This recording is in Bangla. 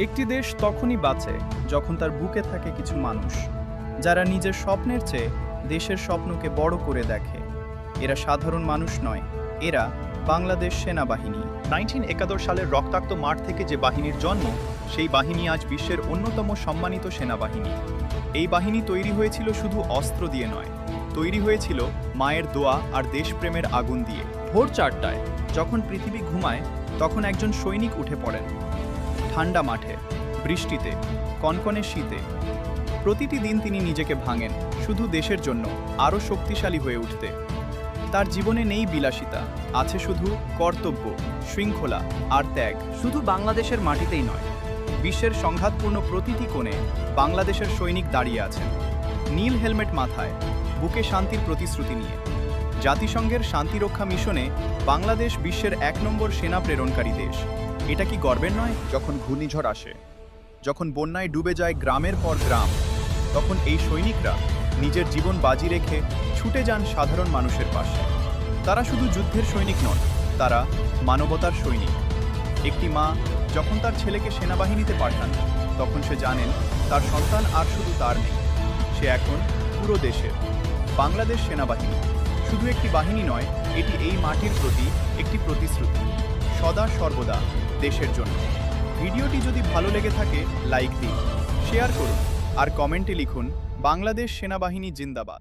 একটি দেশ তখনই বাঁচে যখন তার বুকে থাকে কিছু মানুষ যারা নিজের স্বপ্নের চেয়ে দেশের স্বপ্নকে বড় করে দেখে। এরা সাধারণ মানুষ নয়, এরা বাংলাদেশ সেনাবাহিনী। 1971 সালের রক্তাক্ত মাঠ থেকে যে বাহিনীর জন্ম, সেই বাহিনী আজ বিশ্বের অন্যতম সম্মানিত সেনাবাহিনী। এই বাহিনী তৈরি হয়েছিল শুধু অস্ত্র দিয়ে নয়, তৈরি হয়েছিল মায়ের দোয়া আর দেশপ্রেমের আগুন দিয়ে। ভোর 4টায় যখন পৃথিবী ঘুমায়, তখন একজন সৈনিক উঠে পড়েন। ঠান্ডা মাঠে, বৃষ্টিতে, কনকনে শীতে, প্রতিটি দিন তিনি নিজেকে ভাঙেন শুধু দেশের জন্য আরও শক্তিশালী হয়ে উঠতে। তার জীবনে নেই বিলাসিতা, আছে শুধু কর্তব্য, শৃঙ্খলা আর ত্যাগ। শুধু বাংলাদেশের মাটিতেই নয়, বিশ্বের সংঘাতপূর্ণ প্রতিটি কোণে বাংলাদেশের সৈনিক দাঁড়িয়ে আছেন, নীল হেলমেট মাথায়, বুকে শান্তির প্রতিশ্রুতি নিয়ে। জাতিসংঘের শান্তিরক্ষা মিশনে বাংলাদেশ বিশ্বের 1 নম্বর সেনা প্রেরণকারী দেশ। এটা কি গর্বের নয়? যখন ঘূর্ণিঝড় আসে, যখন বন্যায় ডুবে যায় গ্রামের পর গ্রাম, তখন এই সৈনিকরা নিজের জীবন বাজি রেখে ছুটে যান সাধারণ মানুষের পাশে। তারা শুধু যুদ্ধের সৈনিক নন, তারা মানবতার সৈনিক। একটি মা যখন তার ছেলেকে সেনাবাহিনীতে পাঠান, তখন সে জানেন তার সন্তান আর শুধু তার নেই, সে এখন পুরো দেশের। বাংলাদেশ সেনাবাহিনী শুধু একটি বাহিনী নয়, এটি এই মাটির প্রতি একটি প্রতিশ্রুতি, সদা সর্বদা দেশের জন্য। ভিডিওটি যদি ভালো লেগে থাকে, লাইক দিন, শেয়ার করুন আর কমেন্টে লিখুন, বাংলাদেশ সেনাবাহিনী জিন্দাবাদ।